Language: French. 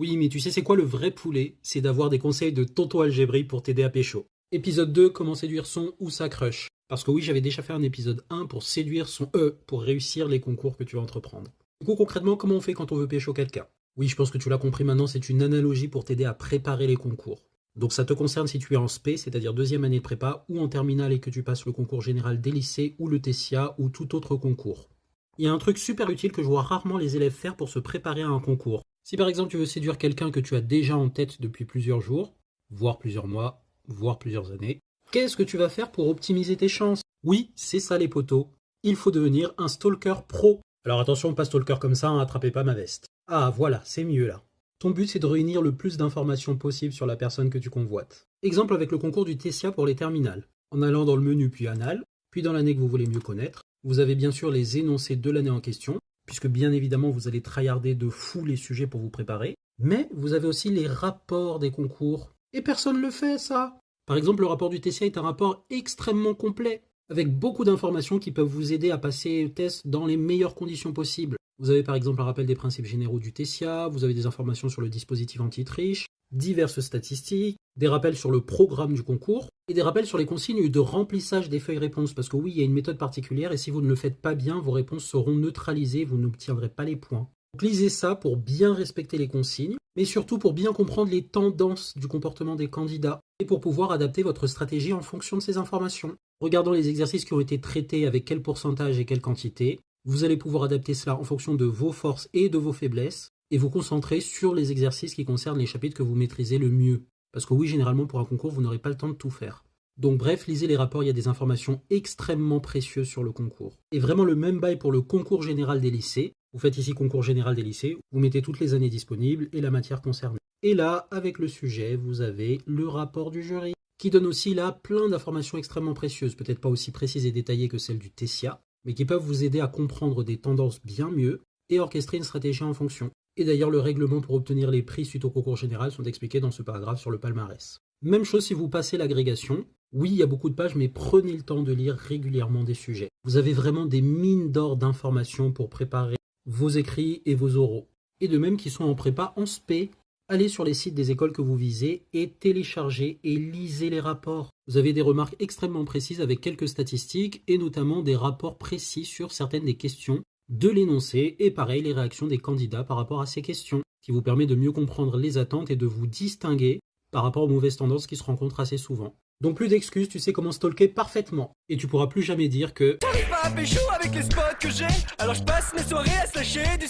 Oui, mais tu sais c'est quoi le vrai poulet? C'est d'avoir des conseils de tonton Algébri pour t'aider à pécho. Épisode 2, comment séduire son ou sa crush. Parce que oui, j'avais déjà fait un épisode 1 pour séduire son pour réussir les concours que tu vas entreprendre. Du coup, concrètement, comment on fait quand on veut pécho quelqu'un? Oui, je pense que tu l'as compris maintenant, c'est une analogie pour t'aider à préparer les concours. Donc ça te concerne si tu es en SP, c'est-à-dire deuxième année de prépa, ou en terminale et que tu passes le concours général des lycées, ou le TESIA, ou tout autre concours. Il y a un truc super utile que je vois rarement les élèves faire pour se préparer à un concours. Si par exemple tu veux séduire quelqu'un que tu as déjà en tête depuis plusieurs jours, voire plusieurs mois, voire plusieurs années, qu'est-ce que tu vas faire pour optimiser tes chances? Oui, c'est ça les potos. Il faut devenir un stalker pro. Alors attention, pas stalker comme ça, attrapez pas ma veste. Ah voilà, c'est mieux là. Ton but c'est de réunir le plus d'informations possible sur la personne que tu convoites. Exemple avec le concours du TESIA pour les terminales. En allant dans le menu puis anal, puis dans l'année que vous voulez mieux connaître, vous avez bien sûr les énoncés de l'année en question, puisque bien évidemment vous allez tryharder de fou les sujets pour vous préparer, mais vous avez aussi les rapports des concours. Et personne ne le fait ça. Par exemple, le rapport du TESIA est un rapport extrêmement complet, avec beaucoup d'informations qui peuvent vous aider à passer le test dans les meilleures conditions possibles. Vous avez par exemple un rappel des principes généraux du TESIA, vous avez des informations sur le dispositif anti-triche, diverses statistiques, des rappels sur le programme du concours, et des rappels sur les consignes de remplissage des feuilles réponses, parce que oui, il y a une méthode particulière, et si vous ne le faites pas bien, vos réponses seront neutralisées, vous n'obtiendrez pas les points. Donc lisez ça pour bien respecter les consignes, mais surtout pour bien comprendre les tendances du comportement des candidats, et pour pouvoir adapter votre stratégie en fonction de ces informations. Regardant les exercices qui ont été traités avec quel pourcentage et quelle quantité, vous allez pouvoir adapter cela en fonction de vos forces et de vos faiblesses, et vous concentrer sur les exercices qui concernent les chapitres que vous maîtrisez le mieux. Parce que oui, généralement pour un concours, vous n'aurez pas le temps de tout faire. Donc bref, lisez les rapports, il y a des informations extrêmement précieuses sur le concours. Et vraiment le même bail pour le concours général des lycées. Vous faites ici concours général des lycées, vous mettez toutes les années disponibles et la matière concernée. Et là, avec le sujet, vous avez le rapport du jury, qui donne aussi là plein d'informations extrêmement précieuses, peut-être pas aussi précises et détaillées que celles du TESIA, mais qui peuvent vous aider à comprendre des tendances bien mieux et orchestrer une stratégie en fonction. Et d'ailleurs, le règlement pour obtenir les prix suite au concours général sont expliqués dans ce paragraphe sur le palmarès. Même chose si vous passez l'agrégation. Oui, il y a beaucoup de pages, mais prenez le temps de lire régulièrement des sujets. Vous avez vraiment des mines d'or d'informations pour préparer vos écrits et vos oraux. Et de même qui sont en prépa en SP. Allez sur les sites des écoles que vous visez et téléchargez et lisez les rapports. Vous avez des remarques extrêmement précises avec quelques statistiques et notamment des rapports précis sur certaines des questions de l'énoncé et pareil les réactions des candidats par rapport à ces questions, qui vous permet de mieux comprendre les attentes et de vous distinguer par rapport aux mauvaises tendances qui se rencontrent assez souvent. Donc plus d'excuses, tu sais comment stalker parfaitement. Et tu pourras plus jamais dire que J'arrive pas à pécho avec les spots que j'ai, alors je passe mes soirées à slasher du